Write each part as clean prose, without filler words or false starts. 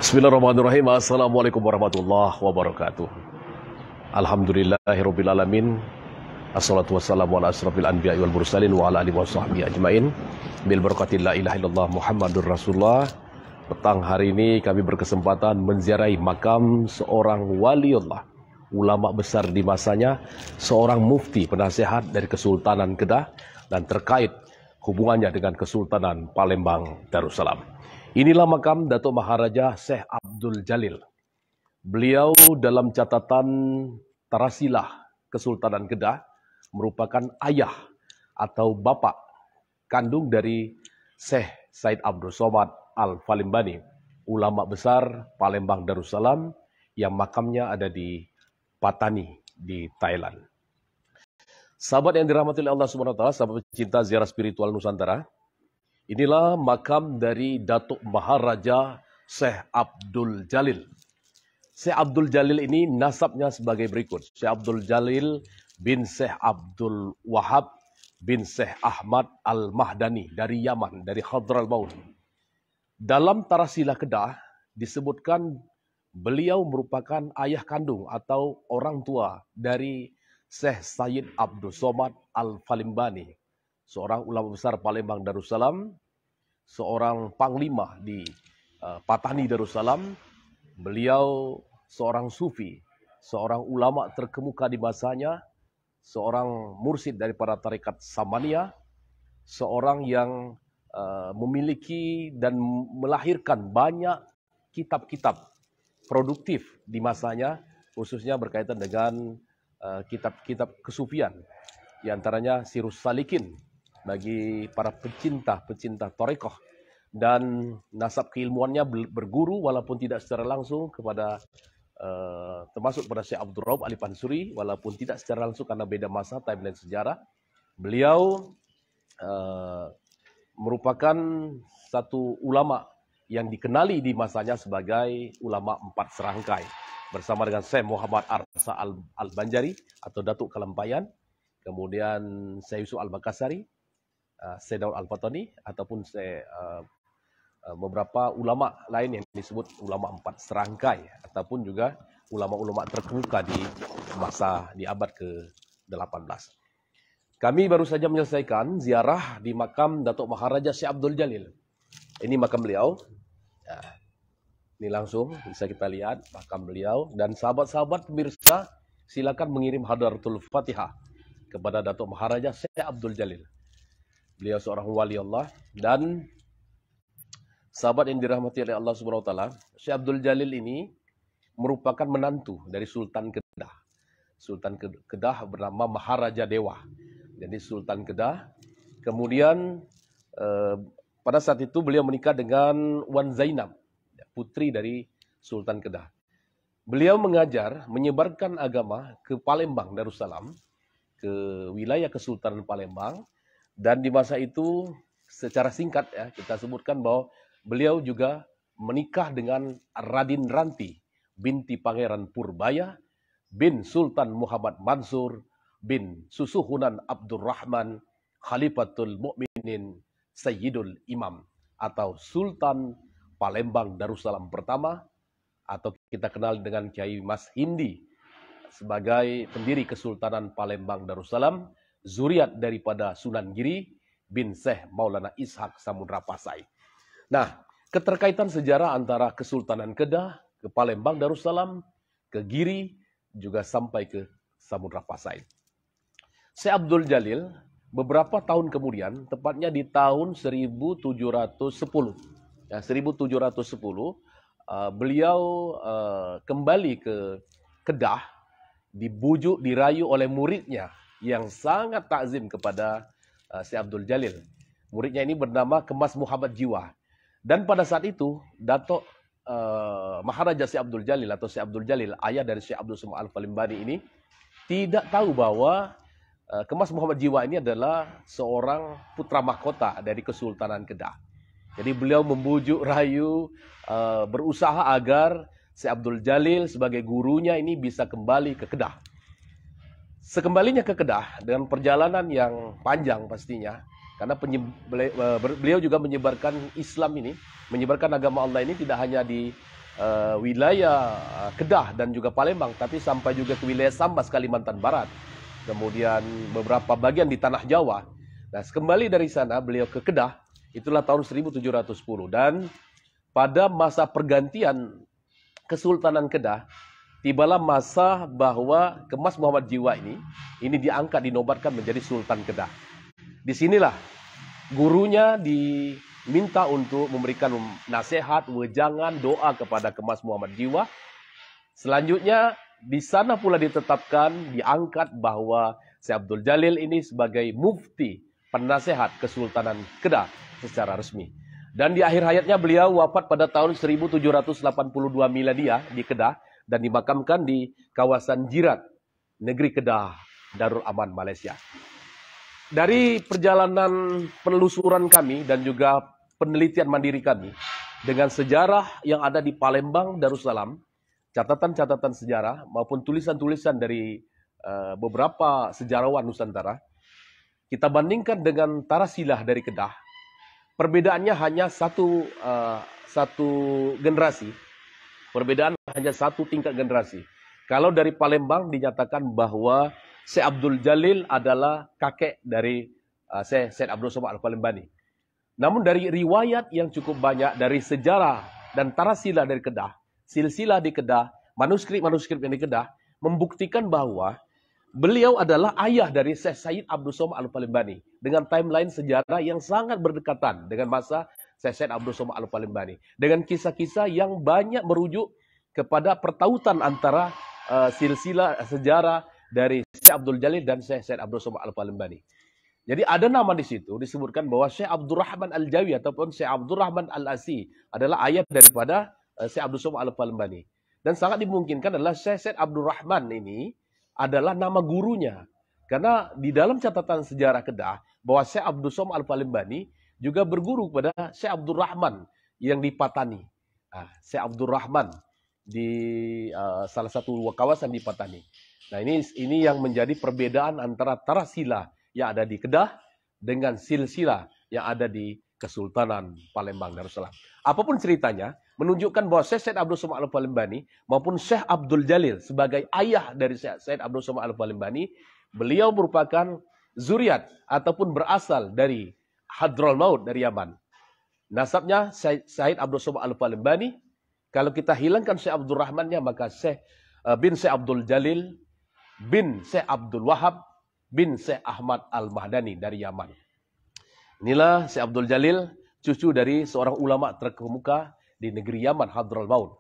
Bismillahirrahmanirrahim. Assalamualaikum warahmatullahi wabarakatuh. Alhamdulillahirabbil alamin. Assalatu wassalamu ala asrofil anbiya'i wal mursalin wa ala alihi washabbihi ajmain. Bil barakati la ilaha illallah Muhammadur Rasulullah. Petang hari ini kami berkesempatan menziarahi makam seorang waliullah, ulama besar di masanya, seorang mufti penasihat dari Kesultanan Kedah dan terkait hubungannya dengan Kesultanan Palembang Darussalam. Inilah makam Datuk Maharaja Syekh Abdul Jalil. Beliau dalam catatan Tarasilah Kesultanan Kedah merupakan ayah atau bapak kandung dari Syekh Said Abdul Somad Al-Falimbani, ulama besar Palembang Darussalam yang makamnya ada di Patani di Thailand. Sahabat yang dirahmati oleh Allah Subhanahu wa taala, sahabat pecinta ziarah spiritual Nusantara, inilah makam dari Datuk Maharaja Syekh Abdul Jalil. Syekh Abdul Jalil ini nasabnya sebagai berikut. Syekh Abdul Jalil bin Syekh Abdul Wahab bin Syekh Ahmad Al-Mahdani dari Yaman, dari Hadral Maut. Dalam Tarasilah Kedah disebutkan beliau merupakan ayah kandung atau orang tua dari Syekh Said Abdul Somad Al-Falimbani, seorang ulama besar Palembang Darussalam, seorang panglima di Patani Darussalam. Beliau seorang sufi, seorang ulama terkemuka di masanya, seorang mursyid daripada tarekat Samaniyah, seorang yang memiliki dan melahirkan banyak kitab-kitab produktif di masanya, khususnya berkaitan dengan kitab-kitab kesufian, di antaranya Sirus Salikin bagi para pecinta tarekat, dan nasab keilmuannya berguru walaupun tidak secara langsung kepada termasuk pada Syekh Abdul Raub Ali Pansuri, walaupun tidak secara langsung karena beda masa timeline sejarah. Beliau merupakan satu ulama yang dikenali di masanya sebagai ulama empat serangkai, bersama dengan Syekh Muhammad Arsa Al-Banjari atau Datuk Kalampayan, kemudian Syekh Yusuf Al-Makassari, Syekh Daud Al-Fatani, ataupun beberapa ulama lain yang disebut ulama empat serangkai, ataupun juga ulama-ulama terkemuka di abad ke-18. Kami baru saja menyelesaikan ziarah di makam Datuk Maharaja Syekh Abdul Jalil. Ini makam beliau. Ini langsung bisa kita lihat makam beliau. Dan sahabat-sahabat pemirsa, silakan mengirim hadaratul Fatihah kepada Datuk Maharaja Syekh Abdul Jalil. Beliau seorang wali Allah, dan sahabat yang dirahmati oleh Allah Subhanahu wa taala, Syekh Abdul Jalil ini merupakan menantu dari Sultan Kedah. Sultan Kedah bernama Maharaja Dewa. Jadi Sultan Kedah. Kemudian pada saat itu beliau menikah dengan Wan Zainab, putri dari Sultan Kedah. Beliau mengajar, menyebarkan agama ke Palembang Darussalam, ke wilayah Kesultanan Palembang. Dan di masa itu secara singkat ya kita sebutkan bahwa beliau juga menikah dengan Radin Ranti binti Pangeran Purbaya bin Sultan Muhammad Mansur bin Susuhunan Abdurrahman Khalifatul Mukminin Sayyidul Imam, atau Sultan Palembang Darussalam pertama, atau kita kenal dengan Kiai Mas Hindi sebagai pendiri Kesultanan Palembang Darussalam, zuriat daripada Sunan Giri bin Syekh Maulana Ishak Samudra Pasai. Nah, keterkaitan sejarah antara Kesultanan Kedah ke Palembang Darussalam, ke Giri, juga sampai ke Samudra Pasai. Syekh Abdul Jalil beberapa tahun kemudian, tepatnya di tahun 1710. Ya, 1710, beliau kembali ke Kedah, dibujuk, dirayu oleh muridnya yang sangat takzim kepada Syekh Abdul Jalil. Muridnya ini bernama Kemas Muhammad Jiwa. Dan pada saat itu, Datuk Maharaja Syekh Abdul Jalil atau Syekh Abdul Jalil, ayah dari Syekh Abdul Somad Al-Falimbani ini, tidak tahu bahwa Kemas Muhammad Jiwa ini adalah seorang putra mahkota dari Kesultanan Kedah. Jadi beliau membujuk, rayu, berusaha agar Syekh Abdul Jalil sebagai gurunya ini bisa kembali ke Kedah. Sekembalinya ke Kedah dengan perjalanan yang panjang pastinya, karena beliau juga menyebarkan Islam ini, menyebarkan agama Allah ini tidak hanya di wilayah Kedah dan juga Palembang, tapi sampai juga ke wilayah Sambas, Kalimantan Barat. Kemudian beberapa bagian di Tanah Jawa. Nah, kembali dari sana beliau ke Kedah, itulah tahun 1710. Dan pada masa pergantian Kesultanan Kedah, tibalah masa bahwa Kemas Muhammad Jiwa ini diangkat, dinobatkan menjadi Sultan Kedah. Disinilah gurunya diminta untuk memberikan nasihat, wejangan, doa kepada Kemas Muhammad Jiwa. Selanjutnya di sana pula ditetapkan, diangkat bahwa Syekh Abdul Jalil ini sebagai mufti penasehat Kesultanan Kedah secara resmi. Dan di akhir hayatnya beliau wafat pada tahun 1782 Miladiah di Kedah dan dimakamkan di kawasan Jirat, negeri Kedah, Darul Aman, Malaysia. Dari perjalanan penelusuran kami dan juga penelitian mandiri kami dengan sejarah yang ada di Palembang, Darussalam, catatan-catatan sejarah maupun tulisan-tulisan dari beberapa sejarawan Nusantara, kita bandingkan dengan Tarasilah dari Kedah. Perbedaannya hanya satu generasi. Perbedaan hanya satu tingkat generasi. Kalau dari Palembang dinyatakan bahwa Syekh Abdul Jalil adalah kakek dari Syekh Abdul Somad Al-Palembani. Namun dari riwayat yang cukup banyak dari sejarah dan Tarasilah dari Kedah, silsilah di Kedah, manuskrip-manuskrip yang di Kedah, membuktikan bahwa beliau adalah ayah dari Syekh Said Abdul Somad Al-Palembani dengan timeline sejarah yang sangat berdekatan dengan masa Syekh Said Abdul Somad Al-Palembani. Dengan kisah-kisah yang banyak merujuk kepada pertautan antara silsilah sejarah dari Syekh Abdul Jalil dan Syekh Said Abdul Somad Al-Palembani. Jadi ada nama di situ disebutkan bahwa Syekh Abdul Rahman Al-Jawi ataupun Syekh Abdul Rahman Al-Asi adalah ayah daripada Syekh Abdul Somad Al-Palembani. Dan sangat dimungkinkan adalah Syekh Abdul Rahman ini adalah nama gurunya. Karena di dalam catatan sejarah Kedah, bahwa Syekh Abdul Somad Al-Palembani juga berguru kepada Syekh Abdul Rahman yang di Patani. Syekh Abdul Rahman di salah satu kawasan di Patani. Nah, ini yang menjadi perbedaan antara Tarasilah yang ada di Kedah dengan silsilah yang ada di Kesultanan Palembang Darussalam. Apapun ceritanya, menunjukkan bahwa Syekh Abdul Somad Al-Palembani maupun Syekh Abdul Jalil sebagai ayah dari Syekh Abdul Somad Al-Palembani, beliau merupakan zuriat ataupun berasal dari Hadraul Maut dari Yaman. Nasabnya Syekh Abdul Somad Al-Palembani. Kalau kita hilangkan Syekh Abdul Rahmannya, maka Syekh bin Syekh Abdul Jalil bin Syekh Abdul Wahab bin Syekh Ahmad Al-Mahdani dari Yaman. Inilah Syekh Abdul Jalil, cucu dari seorang ulama terkemuka di negeri Yaman, Hadraul Maut.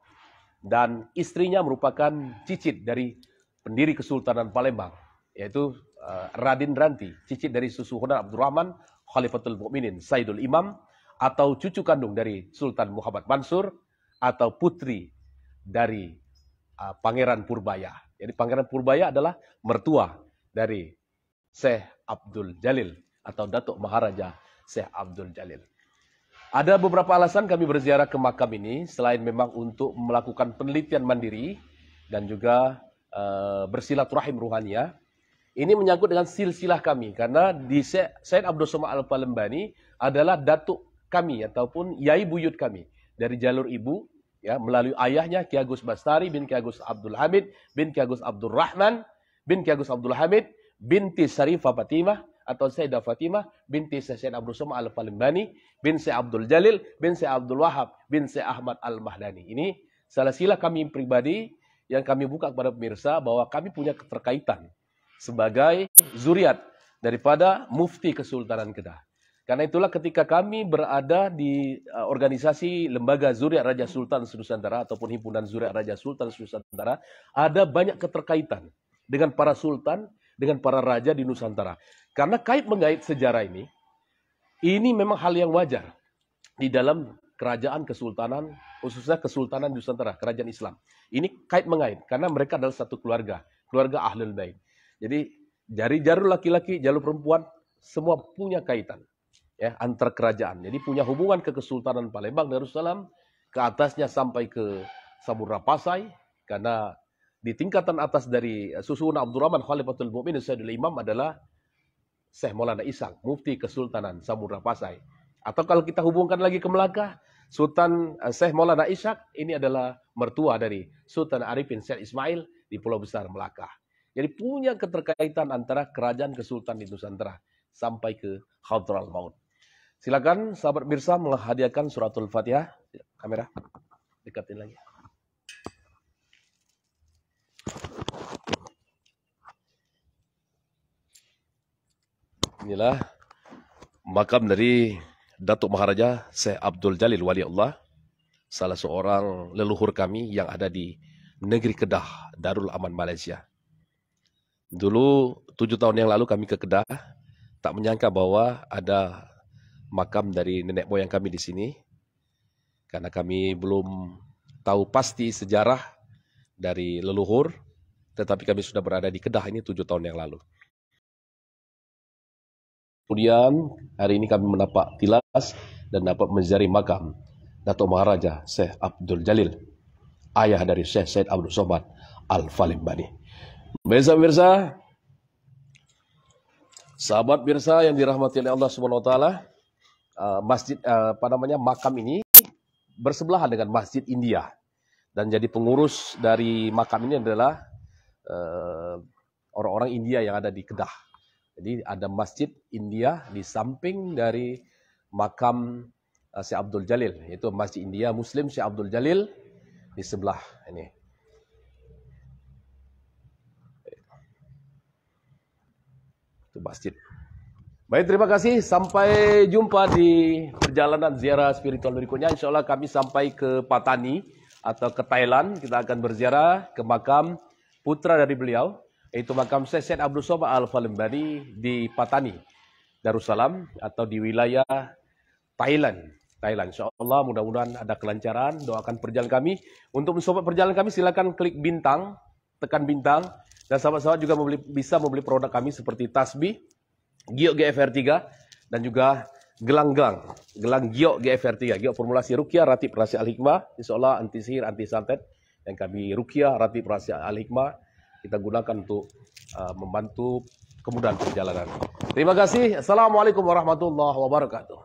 Dan istrinya merupakan cicit dari pendiri Kesultanan Palembang, yaitu Radin Ranti, cicit dari Susuhunan Abdurrahman, Khalifatul Mukminin, Sayyidul Imam, atau cucu kandung dari Sultan Muhammad Mansur, atau putri dari Pangeran Purbaya. Jadi Pangeran Purbaya adalah mertua dari Syekh Abdul Jalil atau Datuk Maharaja Syekh Abdul Jalil. Ada beberapa alasan kami berziarah ke makam ini, selain memang untuk melakukan penelitian mandiri dan juga bersilaturahim ruhania. Ini menyangkut dengan silsilah kami, karena di Syekh Abdul Somad Al-Palembani adalah datuk kami ataupun yai buyut kami dari jalur ibu, ya, melalui ayahnya Ki Agus Bastari bin Ki Agus Abdul Hamid bin Ki Agus Abdul Rahman bin Ki Agus Abdul Hamid binti Syarifah Fatimah atau Sayyidah Fatimah binti Syekh Abdul Somad Al-Palembani bin Syekh Abdul Jalil bin Syekh Abdul Wahab bin Syekh Ahmad Al-Mahdani. Ini silsilah kami pribadi yang kami buka kepada pemirsa bahwa kami punya keterkaitan sebagai zuriat daripada mufti Kesultanan Kedah. Karena itulah ketika kami berada di organisasi Lembaga Zuriat Raja Sultan Nusantara ataupun Himpunan Zuriat Raja Sultan Nusantara, ada banyak keterkaitan dengan para sultan, dengan para raja di Nusantara. Karena kait mengait sejarah ini memang hal yang wajar di dalam kerajaan kesultanan, khususnya Kesultanan Nusantara, kerajaan Islam. Ini kait mengait karena mereka adalah satu keluarga, keluarga Ahlul Bait. Jadi dari jalur laki-laki, jalur perempuan, semua punya kaitan, ya, antar kerajaan. Jadi punya hubungan ke Kesultanan Palembang Darussalam, ke atasnya sampai ke Samudra Pasai, karena di tingkatan atas dari Susuhunan Abdurrahman Khalifatul Mukminin Sayyidul Imam adalah Syekh Maulana Ishaq, mufti Kesultanan Samudra Pasai. Atau kalau kita hubungkan lagi ke Melaka, Sultan Syekh Maulana Ishak ini adalah mertua dari Sultan Arifin Syekh Ismail di Pulau Besar Melaka. Jadi punya keterkaitan antara kerajaan kesultanan di Nusantara sampai ke Hadral Maut. Silakan sahabat Mirsa menghadiahkan suratul Fatihah. Kamera, dekatin lagi. Inilah makam dari Datuk Maharaja Syekh Abdul Jalil Wali Allah, salah seorang leluhur kami yang ada di negeri Kedah, Darul Aman Malaysia. Dulu 7 tahun yang lalu kami ke Kedah, tak menyangka bahwa ada makam dari nenek moyang kami di sini, karena kami belum tahu pasti sejarah dari leluhur, tetapi kami sudah berada di Kedah ini 7 tahun yang lalu. Kemudian hari ini kami mendapat tilas dan dapat menziarahi makam Datuk Maharaja Syekh Abdul Jalil, ayah dari Syekh Said Abdul Somad Al-Falimbani. Mirsa, sahabat Mirsa yang dirahmati oleh Allah Subhanahu Wa Taala, masjid makam ini bersebelahan dengan Masjid India, dan jadi pengurus dari makam ini adalah orang-orang India yang ada di Kedah. Jadi ada Masjid India di samping dari makam Syekh Abdul Jalil, yaitu Masjid India Muslim Syekh Abdul Jalil di sebelah ini. Itu masjid. Baik, terima kasih. Sampai jumpa di perjalanan ziarah spiritual berikutnya. Insya Allah kami sampai ke Patani atau ke Thailand. Kita akan berziarah ke makam putra dari beliau, yaitu makam Syekh Said Abdul Somad Al-Falimbani di Patani, Darussalam, atau di wilayah Thailand. Insya Allah mudah-mudahan ada kelancaran. Doakan perjalanan kami. Untuk mensupport perjalanan kami, silakan klik bintang, tekan bintang. Dan sahabat-sahabat juga bisa membeli produk kami seperti tasbih, giok GFR3, dan juga gelang giok GFR3, giok formulasi Ruqyah Ratib Rahasia Al-Hikmah. Insya Allah anti sihir, anti santet. Yang kami Ruqyah Ratib Rahasia Al-Hikmah kita gunakan untuk membantu kemudahan perjalanan. Terima kasih. Assalamualaikum warahmatullahi wabarakatuh.